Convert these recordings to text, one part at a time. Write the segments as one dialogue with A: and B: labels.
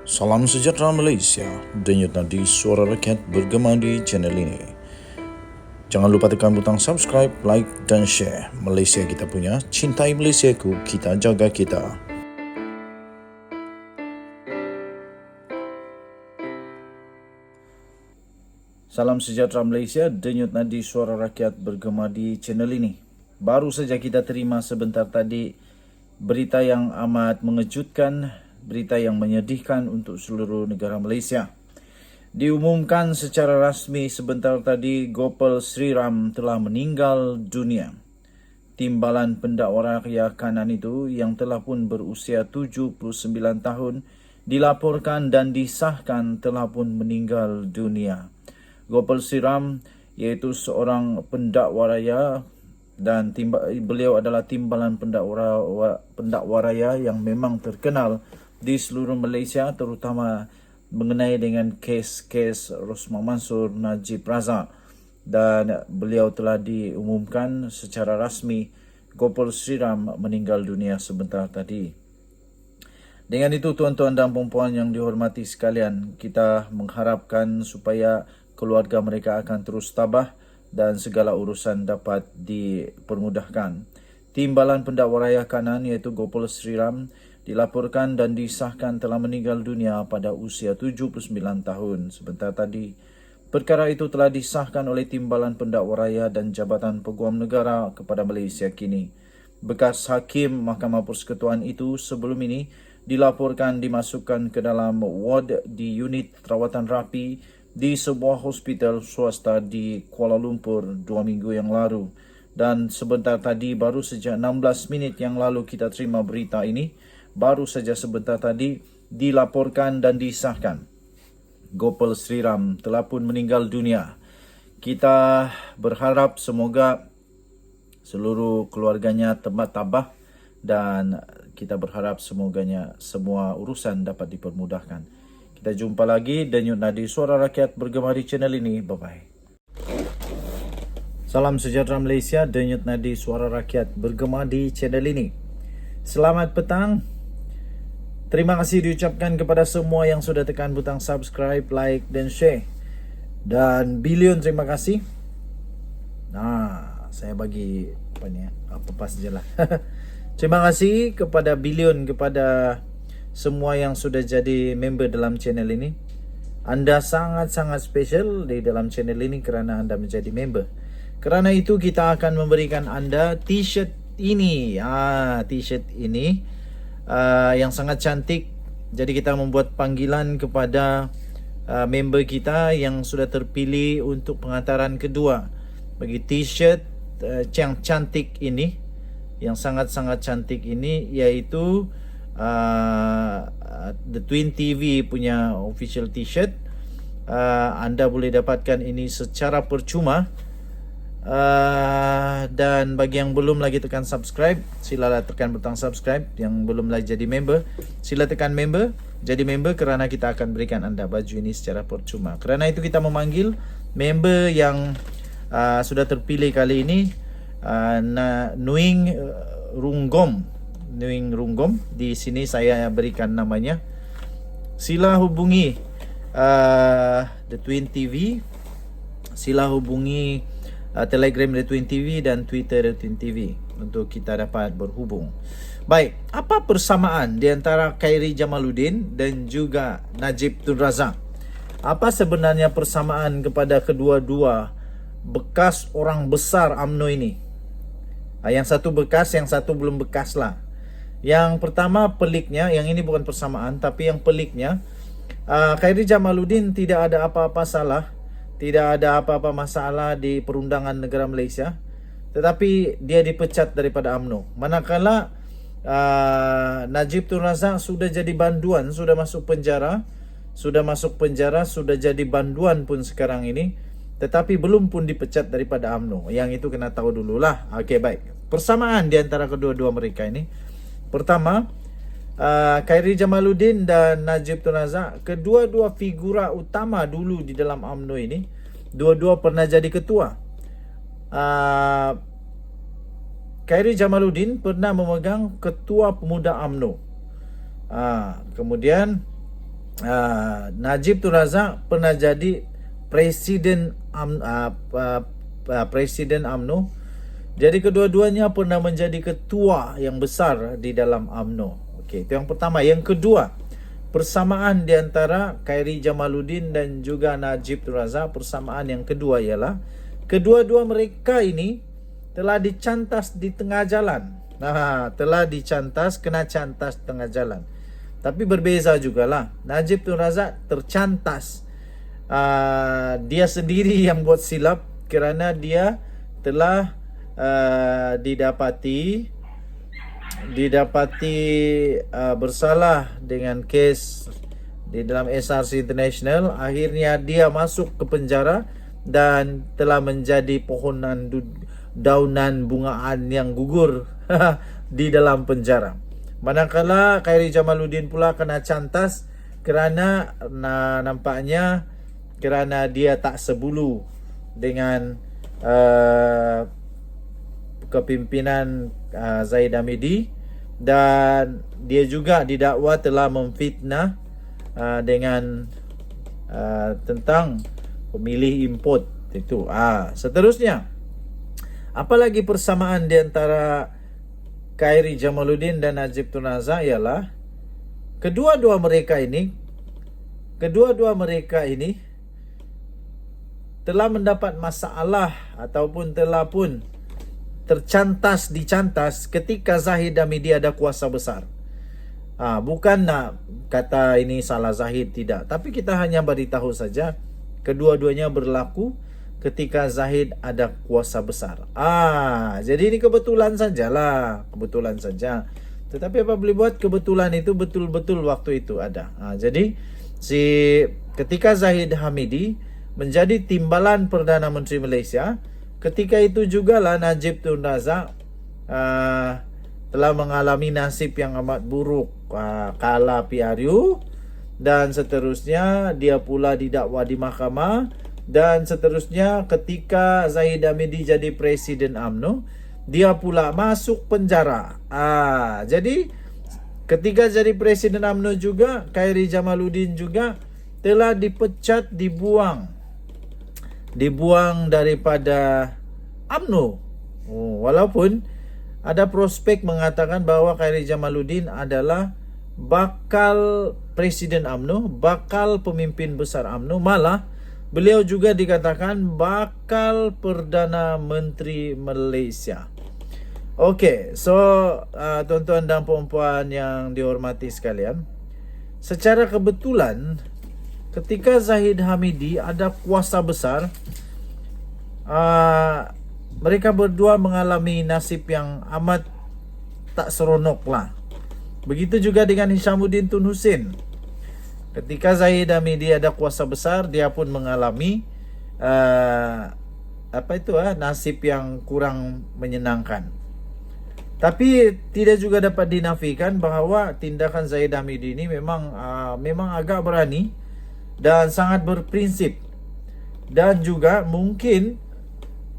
A: Salam sejahtera Malaysia, denyut nadi suara rakyat bergema di channel ini. Jangan lupa tekan butang subscribe, like dan share. Malaysia kita punya, cintai Malaysiaku, kita jaga kita. Salam sejahtera Malaysia, denyut nadi suara rakyat bergema di channel ini. Baru saja kita terima sebentar tadi berita yang amat mengejutkan, berita yang menyedihkan untuk seluruh negara Malaysia. Diumumkan secara rasmi sebentar tadi Gopal Sriram telah meninggal dunia. Timbalan pendakwa rakyat kanan itu yang telah pun berusia 79 tahun dilaporkan dan disahkan telah pun meninggal dunia. Gopal Sriram iaitu seorang pendakwa raya dan beliau adalah timbalan pendakwa raya yang memang terkenal di seluruh Malaysia, terutama mengenai dengan kes-kes Rosmah Mansor, Najib Razak, dan beliau telah diumumkan secara rasmi Gopal Sriram meninggal dunia sebentar tadi. Dengan itu tuan-tuan dan puan-puan yang dihormati sekalian, kita mengharapkan supaya keluarga mereka akan terus tabah dan segala urusan dapat dipermudahkan. Timbalan pendakwa raya kanan iaitu Gopal Sriram dilaporkan dan disahkan telah meninggal dunia pada usia 79 tahun sebentar tadi. Perkara itu telah disahkan oleh Timbalan Pendakwa Raya dan Jabatan Peguam Negara kepada Malaysia kini. Bekas Hakim Mahkamah Persekutuan itu sebelum ini dilaporkan dimasukkan ke dalam ward di unit rawatan rapi di sebuah hospital swasta di Kuala Lumpur 2 minggu yang lalu. Dan sebentar tadi, baru saja 16 minit yang lalu kita terima berita ini. Baru saja sebentar tadi dilaporkan dan disahkan Gopal Sriram telah pun meninggal dunia. Kita berharap semoga seluruh keluarganya tabah dan kita berharap semoganya semua urusan dapat dipermudahkan. Kita jumpa lagi denyut nadi suara rakyat bergema di channel ini. Bye-bye. Salam sejahtera Malaysia, denyut nadi suara rakyat bergema di channel ini. Selamat petang. Terima kasih diucapkan kepada semua yang sudah tekan butang subscribe, like dan share. Dan bilion terima kasih. Saya bagi apa sajalah. Terima kasih kepada bilion, kepada semua yang sudah jadi member dalam channel ini. Anda sangat-sangat special di dalam channel ini kerana anda menjadi member. Kerana itu kita akan memberikan anda t-shirt ini. T-shirt ini yang sangat cantik. Jadi kita membuat panggilan kepada member kita yang sudah terpilih untuk pengantaran kedua bagi t-shirt yang cantik ini, yang sangat-sangat cantik ini, iaitu The Twin TV punya official t-shirt. Anda boleh dapatkan ini secara percuma. Dan bagi yang belum lagi tekan subscribe, silalah tekan butang subscribe. Yang belum lagi jadi member, sila tekan member, jadi member, kerana kita akan berikan anda baju ini secara percuma. Kerana itu kita memanggil member yang sudah terpilih kali ini, Nuing Runggom. Di sini saya berikan namanya. Sila hubungi The Twin TV, sila hubungi Telegram The Twin TV dan Twitter The Twin TV untuk kita dapat berhubung. Baik, apa persamaan di antara Khairi Jamaluddin dan juga Najib Tun Razak? Apa sebenarnya persamaan kepada kedua-dua bekas orang besar UMNO ini? Yang satu bekas, yang satu belum bekas lah. Yang pertama peliknya, yang ini bukan persamaan, tapi yang peliknya, Khairi Jamaluddin tidak ada apa-apa salah, tidak ada apa-apa masalah di perundangan negara Malaysia, tetapi dia dipecat daripada UMNO. Manakala Najib Tun Razak sudah jadi banduan, sudah masuk penjara, sudah jadi banduan pun sekarang ini, tetapi belum pun dipecat daripada UMNO. Yang itu kena tahu dululah. Okey, baik. Persamaan di antara kedua-dua mereka ini. Pertama, Khairi Jamaluddin dan Najib Tun Razak, kedua-dua figura utama dulu di dalam UMNO ini. Dua-dua pernah jadi ketua. Khairi Jamaluddin pernah memegang Ketua Pemuda UMNO. Kemudian Najib Tun Razak pernah jadi presiden presiden UMNO. Jadi kedua-duanya pernah menjadi ketua yang besar di dalam UMNO. Okey, itu yang pertama. Yang kedua, persamaan di antara Khairi Jamaluddin dan juga Najib Tun Razak, persamaan yang kedua ialah kedua-dua mereka ini telah dicantas di tengah jalan. Telah dicantas, kena cantas tengah jalan. Tapi berbeza jugalah. Najib Tun Razak tercantas. Dia sendiri yang buat silap kerana dia telah didapati bersalah dengan kes di dalam SRC International. Akhirnya dia masuk ke penjara dan telah menjadi pohonan daunan bungaan yang gugur di dalam penjara. Manakala Khairi Jamaluddin pula kena cantas kerana nampaknya kerana dia tak sebulu dengan kepimpinan Zahid Hamidi, dan dia juga didakwa telah memfitnah dengan tentang pemilih import itu. Seterusnya, apalagi persamaan di antara Khairi Jamaluddin dan Najib Tun Razak ialah kedua-dua mereka ini telah mendapat masalah ataupun telah pun dicantas ketika Zahid Hamidi ada kuasa besar. Bukan nak kata ini salah Zahid, tidak. Tapi kita hanya beritahu saja kedua-duanya berlaku ketika Zahid ada kuasa besar. Jadi ini kebetulan sajalah, kebetulan saja. Tetapi apa boleh buat, kebetulan itu betul-betul waktu itu ada. Jadi ketika Zahid Hamidi menjadi timbalan Perdana Menteri Malaysia, ketika itu jugalah Najib Tun Razak telah mengalami nasib yang amat buruk, kalah PRU, dan seterusnya dia pula didakwa di mahkamah, dan seterusnya ketika Zahid Hamidi jadi presiden UMNO, dia pula masuk penjara. Jadi ketika jadi presiden UMNO juga, Khairi Jamaluddin juga telah dipecat, dibuang daripada UMNO. Walaupun ada prospek mengatakan bahawa Khairi Jamaluddin adalah bakal presiden UMNO, bakal pemimpin besar UMNO, malah beliau juga dikatakan bakal Perdana Menteri Malaysia. Okey, so tuan-tuan dan puan-puan yang dihormati sekalian, secara kebetulan ketika Zahid Hamidi ada kuasa besar, mereka berdua mengalami nasib yang amat tak seronok lah. Begitu juga dengan Hishamuddin Tun Hussein. Ketika Zahid Hamidi ada kuasa besar, dia pun mengalami nasib yang kurang menyenangkan. Tapi tidak juga dapat dinafikan bahawa tindakan Zahid Hamidi ini memang agak berani dan sangat berprinsip, dan juga mungkin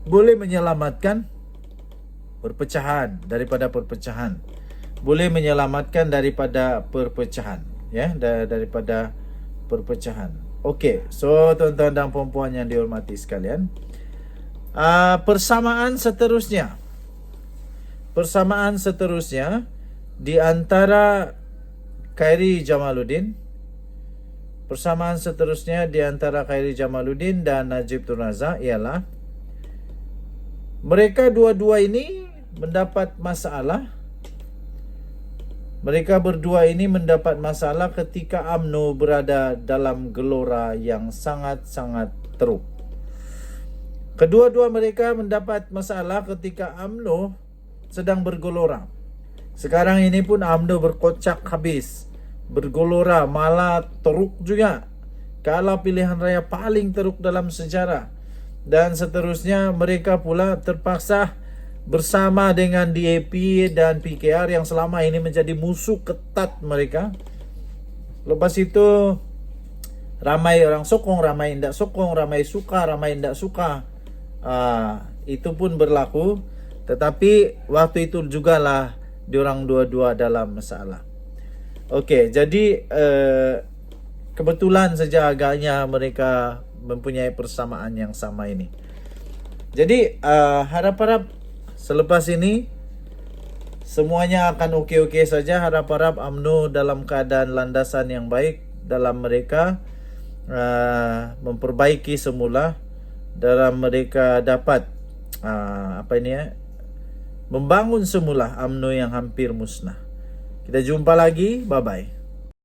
A: boleh menyelamatkan perpecahan daripada perpecahan. Boleh menyelamatkan daripada perpecahan, ya, daripada perpecahan. Okey, so tuan-tuan dan puan-puan yang dihormati sekalian, persamaan seterusnya di antara Khairi Jamaluddin, dan Najib Tun Razak ialah mereka dua-dua ini mendapat masalah. Mereka berdua ini mendapat masalah ketika UMNO berada dalam gelora yang sangat-sangat teruk. Kedua-dua mereka mendapat masalah ketika UMNO sedang bergelora. Sekarang ini pun UMNO berkocak habis, bergelora, malah teruk juga. Kalah pilihan raya paling teruk dalam sejarah. Dan seterusnya mereka pula terpaksa bersama dengan DAP dan PKR yang selama ini menjadi musuh ketat mereka. Lepas itu ramai orang sokong, ramai tidak sokong, ramai suka, ramai tidak suka. Itu pun berlaku. Tetapi waktu itu jugalah diorang dua-dua dalam masalah. Okey, jadi kebetulan saja agaknya mereka mempunyai persamaan yang sama ini. Jadi harap-harap selepas ini semuanya akan okey-okey saja. Harap-harap UMNO dalam keadaan landasan yang baik dalam mereka memperbaiki semula, dalam mereka dapat membangun semula UMNO yang hampir musnah. Kita jumpa lagi, bye-bye.